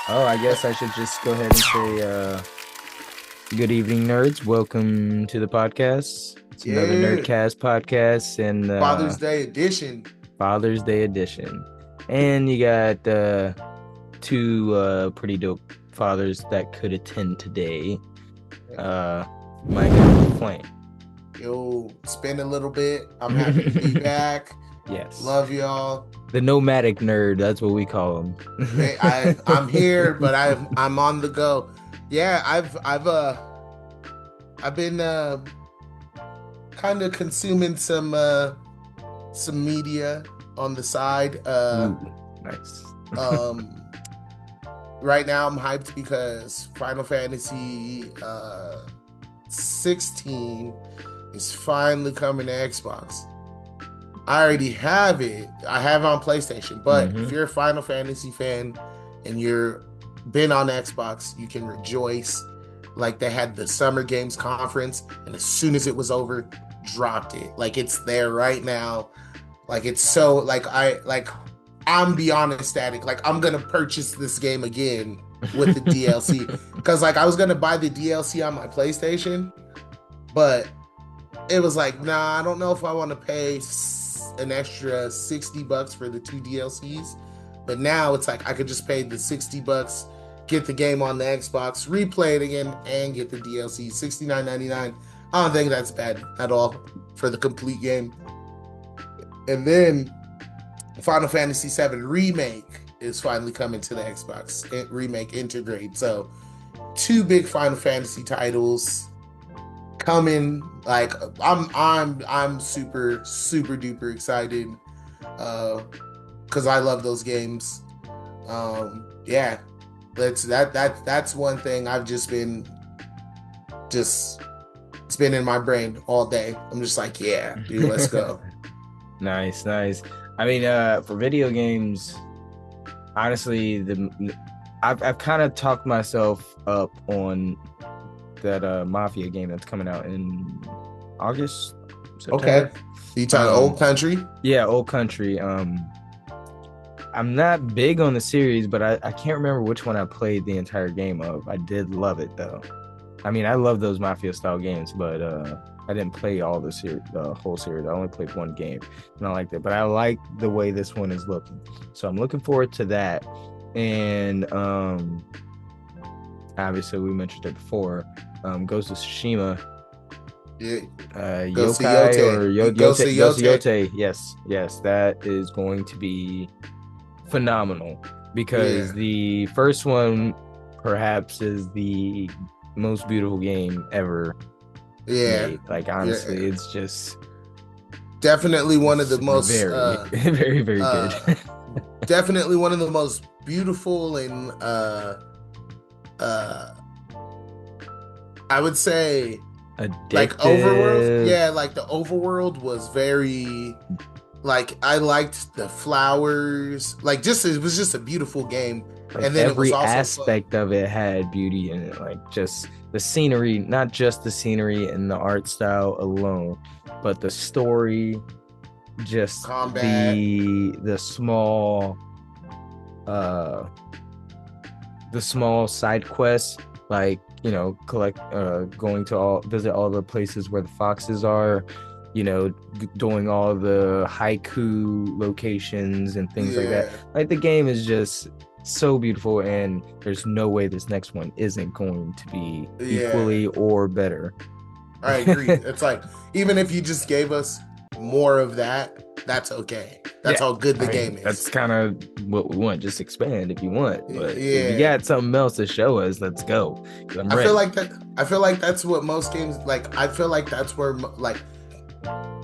Oh, I guess I should just go ahead and say good evening, nerds. Welcome to the podcast. It's another Yeah, Nerdcast podcast and Father's Day edition. Father's Day edition. And you got two pretty dope fathers that could attend today. Mike and Flame. Yo, it's been a little bit. I'm happy to be back. Yes. Love y'all. The nomadic nerd, that's what we call him. I'm here, but I'm on the go. Yeah, I've been kind of consuming some media on the side. Ooh, nice. Um right now I'm hyped because Final Fantasy 16 is finally coming to Xbox. I already have it. I have it on PlayStation. But if you're a Final Fantasy fan and you're been on Xbox, you can rejoice. Like they had the Summer Games Conference, and as soon as it was over, dropped it. Like it's there right now. Like it's so I'm beyond ecstatic. Like I'm gonna purchase this game again with the DLC. Because like I was gonna buy the DLC on my PlayStation, but it was like, nah, I don't know if I want to pay an extra $60 for the two DLCs. But now it's like I could just pay the $60, get the game on the Xbox, replay it again, and get the DLC. $69.99. I don't think that's bad at all for the complete game. And then Final Fantasy VII Remake is finally coming to the Xbox. Remake Integrate. So two big Final Fantasy titles coming. Like I'm super duper excited because I love those games. Yeah, that's one thing I've just it's been in my brain all day. I'm just like, yeah, dude, let's go. Nice, nice. I mean, for video games, honestly, I've kind of talked myself up on that Mafia game that's coming out in August, September. Okay, you talking Old Country? Yeah, Old Country. I'm not big on the series, but I can't remember which one I played the entire game of. I did love it though. I mean, I love those Mafia style games, but I didn't play all the whole series. I only played one game, and I liked it. But I like the way this one is looking, so I'm looking forward to that. And obviously, we mentioned it before. Ghost of Tsushima. Yeah, Yokai or Yote. Yes, that is going to be phenomenal because the first one perhaps is the most beautiful game ever made. Like honestly, it's just definitely one of the most very good. Definitely one of the most beautiful and I would say addictive. Like overworld. Yeah, like the overworld was very like I liked the flowers. Like just it was just a beautiful game. Like and then every it was also aspect of it had beauty in it. Like just the scenery, not just the scenery and the art style alone, but the story, just combat. The small side quests, like collect going to visit all the places where the foxes are, doing all the haiku locations and things like that. Like the game is just so beautiful, and there's no way this next one isn't going to be equally or better. I agree. It's like even if you just gave us more of that, that's okay. That's how good the game is. That's kind of what we want. Just expand if you want. But if you got something else to show us, let's go. I feel like that. I feel like that's what most games like. I feel like that's where like.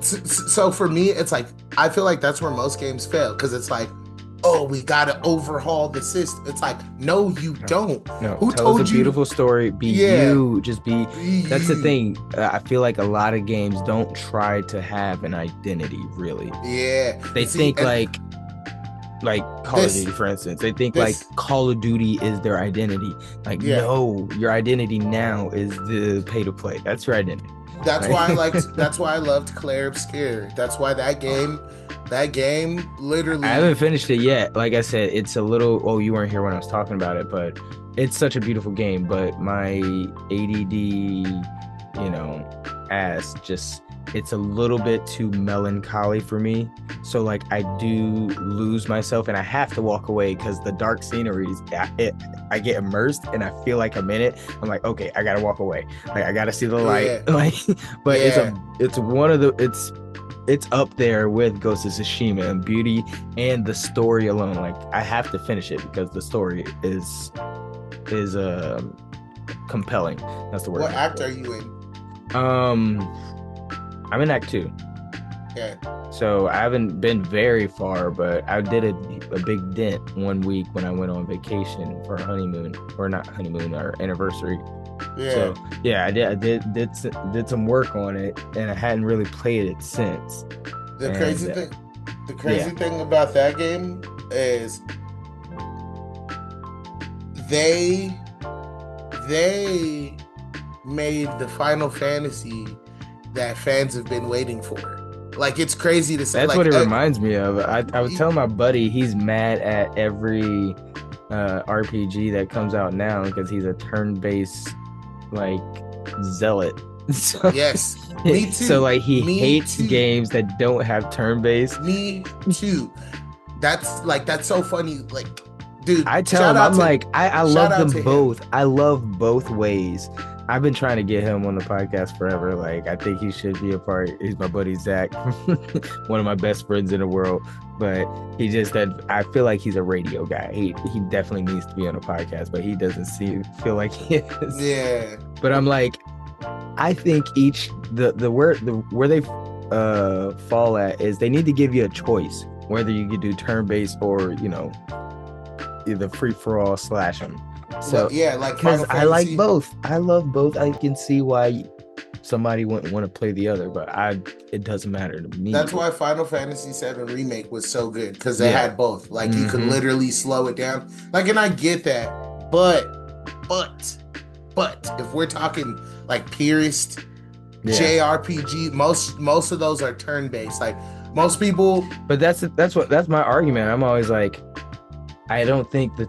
So for me, it's like I feel like that's where most games fail because it's like, oh, we gotta overhaul the system. It's like, no, you don't. No, who tell told us a beautiful story? Be you. Just be. That's the thing. I feel like a lot of games don't try to have an identity. Really. Yeah. They think like Call of Duty, for instance. They think like Call of Duty is their identity. Like, no, your identity now is the pay to play. That's your identity. That's why I liked. That's why I loved Claire Obscure. That's why that game That game I literally. haven't finished it yet. Like I said, it's a little. Oh, you weren't here when I was talking about it, but it's such a beautiful game. But my ADD, ass just it's a little bit too melancholy for me. So like I do lose myself, and I have to walk away because the dark sceneries. I get immersed, and I feel like I'm in it. I'm like, okay, I gotta walk away. Like I gotta see the light. Yeah, Like, but yeah. it's one of the it's up there with Ghost of Tsushima and beauty and the story alone. Like I have to finish it because the story is compelling. That's the word. What act are you in? I'm in Act 2. Yeah. So I haven't been very far, but I did a big dent one week when I went on vacation for a honeymoon, or not honeymoon, our anniversary. Yeah. So yeah, I did some work on it, and I hadn't really played it since. The crazy thing, yeah. thing about that game is they made the Final Fantasy that fans have been waiting for. Like it's crazy to say. That's Like what it reminds me of. I was telling my buddy he's mad at every RPG that comes out now because he's a turn-based like zealot. So, yes, me too. So like he hates too. games that don't have turn-based. Me too. That's so funny. Like, dude, I tell him I'm like I love them both. I love both ways. I've been trying to get him on the podcast forever. Like, I think he should be a part. He's my buddy Zach, one of my best friends in the world. But he just said, I feel like he's a radio guy. He definitely needs to be on a podcast, but he doesn't feel like he is. Yeah. But I'm like, I think where they fall at is they need to give you a choice whether you could do turn based or either free for all slash them. So yeah, like because I like both. I love both. I can see why somebody wouldn't want to play the other, but it doesn't matter to me. That's why Final Fantasy VII Remake was so good, because they had both. Like you could literally slow it down. Like, and I get that, but if we're talking like purist JRPG, most of those are turn based. Like most people. But that's my argument. I'm always like, I don't think the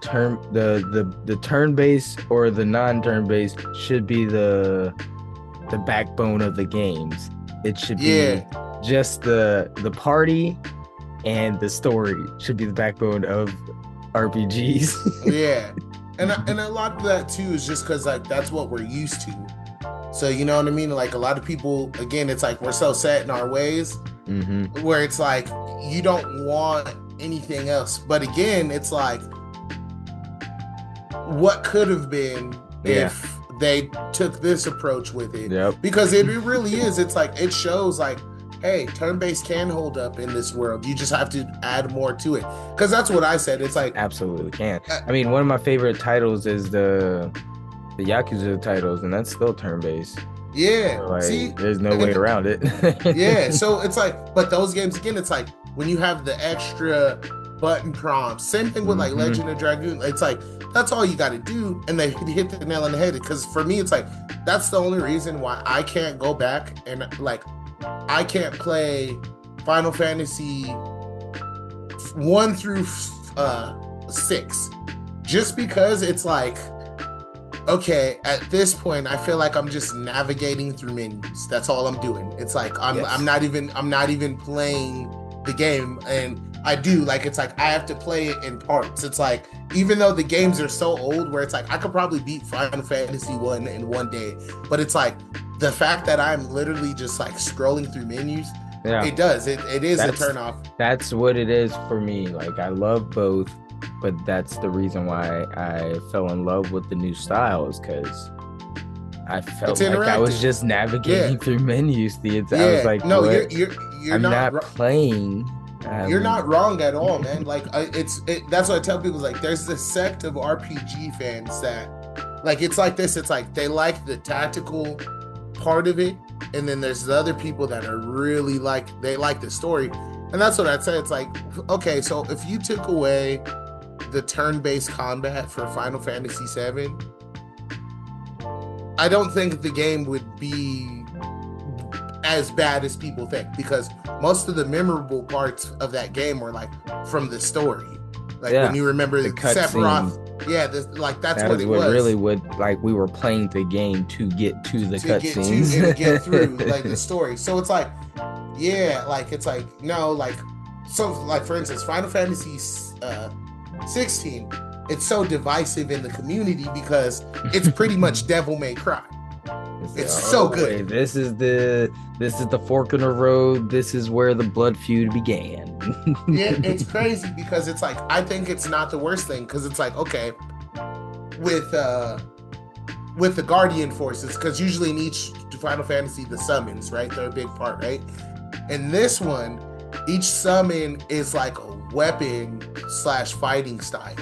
turn based or the non-turn based should be the backbone of the games. It should be just the party and the story should be the backbone of RPGs. Yeah. And a lot of that too is just because like that's what we're used to. So you know what I mean? Like a lot of people, again, it's like we're so set in our ways where it's like you don't want anything else. But again, it's like what could have been if they took this approach with it. Because it really is. It's like it shows like, hey, turn-based can hold up in this world. You just have to add more to it. Because that's what I said. It's like absolutely can. I mean, one of my favorite titles is the Yakuza titles, and that's still turn-based. Yeah. So, like, see, there's no way around it. Yeah. So it's like, but those games again, it's like when you have the extra button prompts, same thing with like Legend of Dragoon. It's like that's all you got to do, and they hit the nail on the head. Because for me, it's like that's the only reason why I can't go back and like I can't play Final Fantasy 1 through 6, just because it's like, okay, at this point, I feel like I'm just navigating through menus. That's all I'm doing. It's like I'm not even playing the game, and I do like it's like I have to play it in parts. It's like even though the games are so old, where it's like I could probably beat Final Fantasy 1 in one day, but it's like the fact that I'm literally just like scrolling through menus, it is a turnoff. That's what it is for me. Like I love both. But that's the reason why I fell in love with the new styles, because I felt like I was just navigating through menus. I was like, no, what? you're I'm not playing. You're not wrong at all, man. Like that's what I tell people. Like there's this sect of RPG fans that like it's like this. It's like they like the tactical part of it, and then there's the other people that are really they like the story. And that's what I'd say. It's like, okay, so if you took away the turn-based combat for Final Fantasy VII, I don't think the game would be as bad as people think, because most of the memorable parts of that game were like from the story. Like when you remember the Sephiroth, that's what it was. Really would, like, we were playing the game to get to the cutscenes and get through like the story. So it's like, yeah, like it's like no, like so like for instance, Final Fantasy 16, it's so divisive in the community because it's pretty much Devil May Cry. It's so good. This is the fork in the road. This is where the blood feud began. Yeah, it's crazy because it's like, I think it's not the worst thing, because it's like, okay, with the Guardian forces, because usually in each Final Fantasy, the summons, right, they're a big part, right? In this one, each summon is like a weapon / fighting style,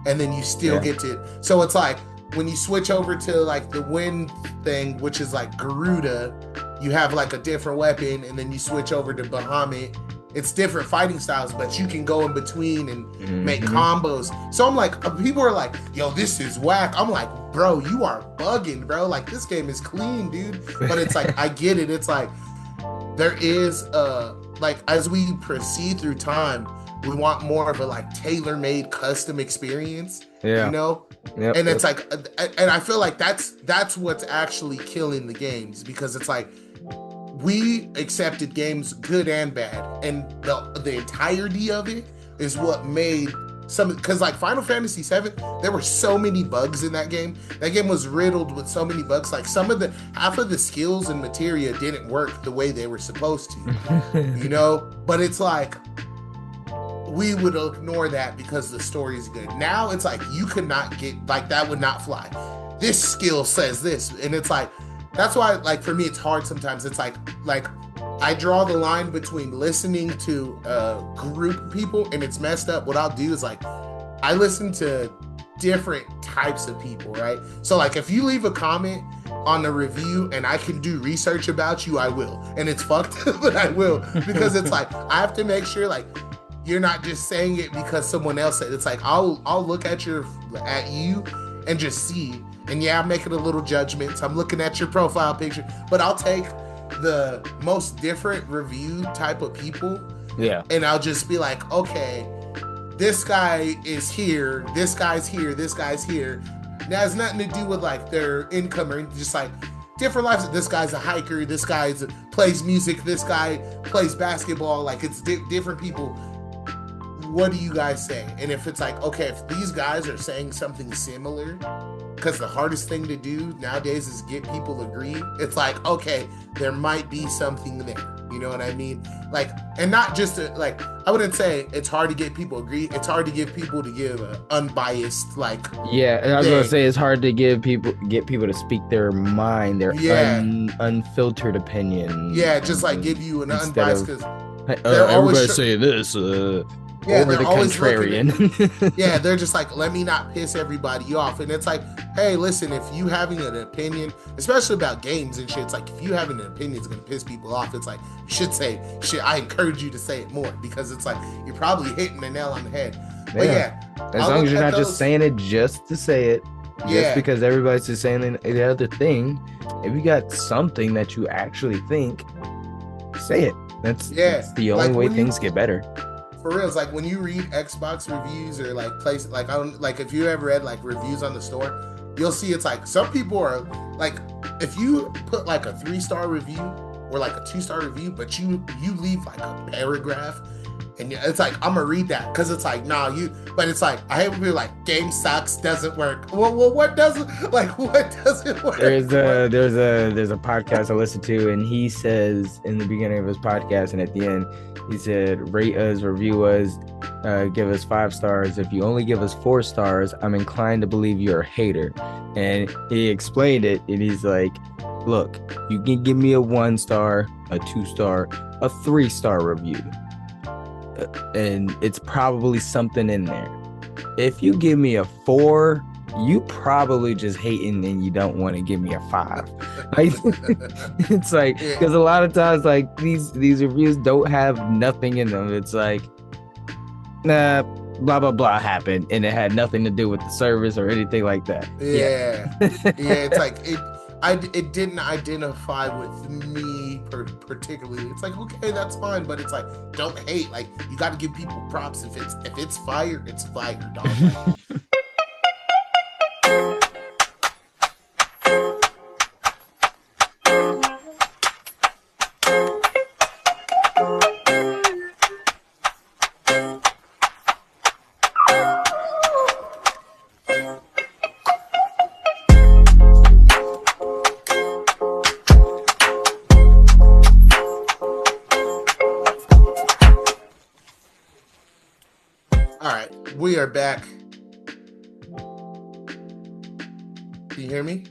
and then you still get to, so it's like when you switch over to like the wind thing, which is like Garuda, you have like a different weapon, and then you switch over to Bahamut. It's different fighting styles, but you can go in between and make combos. So I'm like, people are like, yo, this is whack. I'm like, bro, you are bugging, bro. Like, this game is clean, dude. But it's like, I get it. It's like, there is like, as we proceed through time, we want more of a like tailor-made custom experience, you know? Yep, and it's like, and I feel like that's what's actually killing the games, because it's like, we accepted games good and bad, and the entirety of it is what made some, because like Final Fantasy VII, there were so many bugs in that game. That game was riddled with so many bugs. Like half of the skills and materia didn't work the way they were supposed to, you know? But it's like, we would ignore that because the story is good. Now it's like, you could not get, like, that would not fly. This skill says this. And it's like, that's why, like, for me, it's hard sometimes. It's like I draw the line between listening to a group of people, and it's messed up. What I'll do is, like, I listen to different types of people, right? So, like, if you leave a comment on the review and I can do research about you, I will. And it's fucked, but I will. Because it's like, I have to make sure, like, you're not just saying it because someone else said it. It's like, I'll look at you and just see. And yeah, I'm making a little judgment. So I'm looking at your profile picture, but I'll take the most different review type of people. Yeah. And I'll just be like, okay, this guy is here. This guy's here. This guy's here. It has nothing to do with like their income or just like different lives. This guy's a hiker. This guy plays music. This guy plays basketball. Like, it's different people. What do you guys say? And if it's like, okay, if these guys are saying something similar, because the hardest thing to do nowadays is get people to agree. It's like, okay, there might be something there. You know what I mean? Like, and not just like, I wouldn't say it's hard to get people to agree. It's hard to get people to give an unbiased, like, yeah. And I was gonna say, it's hard to get people to speak their mind, their unfiltered opinion. Yeah, just like give you an unbiased, because everybody say this. Yeah, over the contrarian. Yeah, they're just like, let me not piss everybody off. And it's like, hey, listen, if you having an opinion, especially about games and shit, it's like, if you having an opinion is gonna piss people off, it's like, you should say shit. I encourage you to say it more, because it's like, you're probably hitting the nail on the head. But as long as you're not just saying it just to say it, just because everybody's just saying the other thing. If you got something that you actually think, say it. That's the only way things get better. For real, it's like when you read Xbox reviews or like places, like, I don't, like, if you ever read like reviews on the store, you'll see it's like, some people are like, if you put like a 3-star review or like a 2-star review, but you leave like a paragraph, and it's like, I'm gonna read that, because it's like, but it's like, I hate when people are like, game sucks, doesn't work. Well, what doesn't work? There's a podcast I listen to, and he says in the beginning of his podcast and at the end, he said, rate us, review us, give us 5 stars. If you only give us 4 stars, I'm inclined to believe you're a hater. And he explained it, and he's like, look, you can give me a 1-star, a 2-star, a 3-star review, and it's probably something in there. If you give me a 4, you probably just hating and you don't want to give me a 5. Like, it's like, because a lot of times, like, these reviews don't have nothing in them. It's like, nah, blah blah blah happened, and it had nothing to do with the service or anything like that. Yeah. It's like, it didn't identify with me particularly. It's like, okay, that's fine, but it's like, don't hate. Like, you got to give people props. If it's fire, it's fire, dog. Like, all right, we are back. Can you hear me?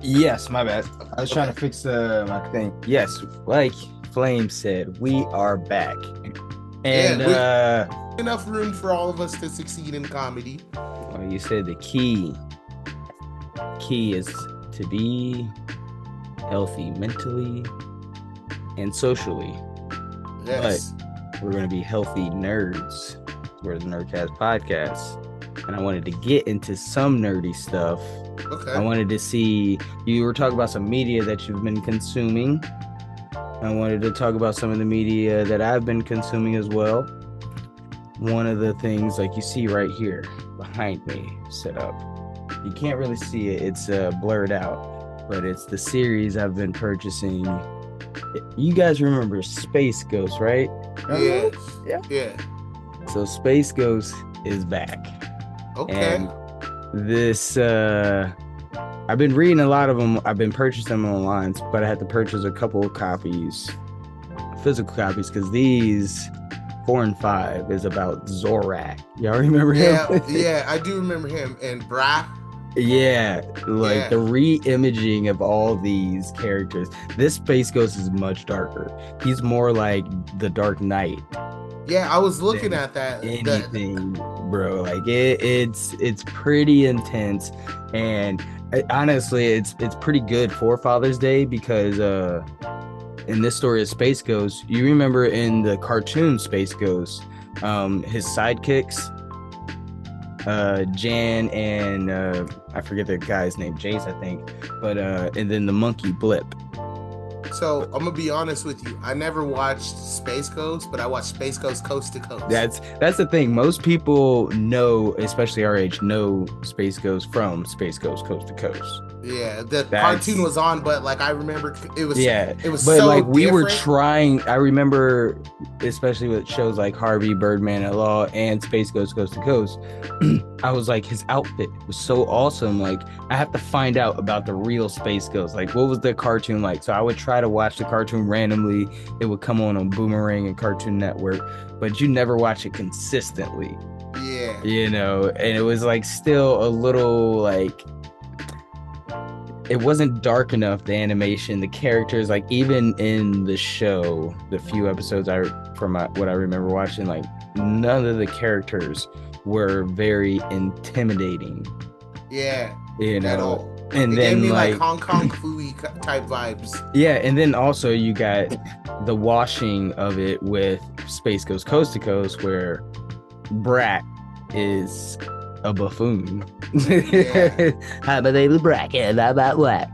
Yes, my bad. I was trying to fix my thing. Yes, like Flame said, we are back. And Enough room for all of us to succeed in comedy. well, you said the key is to be healthy mentally and socially. Yes. But we're going to be healthy nerds. We're the Nerdcast podcast. And I wanted to get into some nerdy stuff. Okay. I wanted to see, you were talking about some media that you've been consuming. I wanted to talk about some of the media that I've been consuming as well. One of the things, like you see right here behind me set up, you can't really see it, it's blurred out, but it's the series I've been purchasing. You guys remember Space Ghost, right? Yes. Yeah. So Space Ghost is back. Okay. And this, I've been reading a lot of them. I've been purchasing them online, but I had to purchase a couple of copies, physical copies, because these 4 and 5 is about Zorak. Y'all remember him? Yeah, I do remember him. And Bra. Yeah, like the re-imaging of all these characters. This Space Ghost is much darker. He's more like the Dark Knight. Yeah, I was looking at that. Anything, bro. Like it's pretty intense, and honestly, it's pretty good for Father's Day because in this story of Space Ghost, you remember in the cartoon Space Ghost, his sidekicks, Jan and I forget the guy's name, Jace, I think, but and then the monkey Blip. So I'm gonna be honest with you. I never watched Space Ghost, but I watched Space Ghost Coast to Coast. That's the thing. Most people know, especially our age, know Space Ghost from Space Ghost Coast to Coast. Yeah, the cartoon was on, but like I remember it was but so like we different. were trying. I remember, especially with shows like Harvey, Birdman at Law, and Space Ghost Coast to Coast. I was like, his outfit was so awesome. Like, I have to find out about the real Space Ghost. Like, what was the cartoon like? So I would try to watch the cartoon randomly. It would come on Boomerang and Cartoon Network, but you never watch it consistently. Yeah. You know, and it was like still a little like, it wasn't dark enough, the animation, the characters, like even in the show, the few episodes what I remember watching, like none of the characters were very intimidating. Yeah. You know. At all. And it then gave me like Hong Kong Phooey type vibes. Yeah, and then also you got the washing of it with Space Ghost Coast to Coast, where Brat is a buffoon. Yeah. How about they bracket? How about what?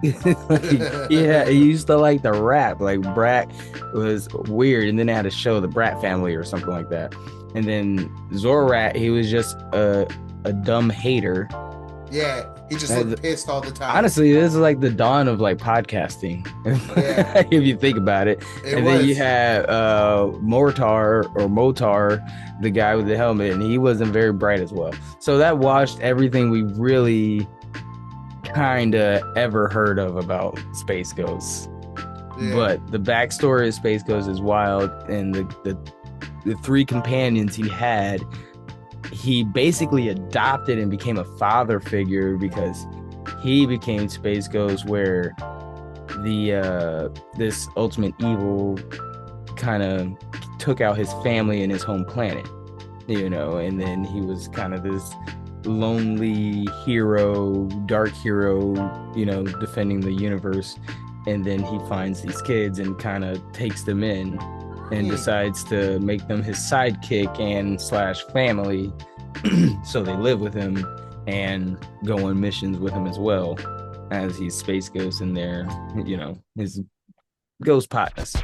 Yeah, he used to like the rap. Like Brat was weird, and then they had a show, The Brat Family, or something like that. And then Zorak, he was just a dumb hater. Yeah, he just looked pissed all the time. Honestly, this is like the dawn of like podcasting. Yeah. If you think about it. Then you had Motar, the guy with the helmet, and he wasn't very bright as well. So that washed everything we really kind of ever heard of about Space Ghost. Yeah. But the backstory of Space Ghost is wild, and the 3 companions he had, he basically adopted and became a father figure because he became Space Ghost, where the this ultimate evil kind of took out his family and his home planet, you know, and then he was kind of this lonely hero, dark hero, you know, defending the universe. And then he finds these kids and kind of takes them in and decides to make them his sidekick and / family. So they live with him and go on missions with him as well, as he's Space Ghost in there, you know, his Ghost Partners.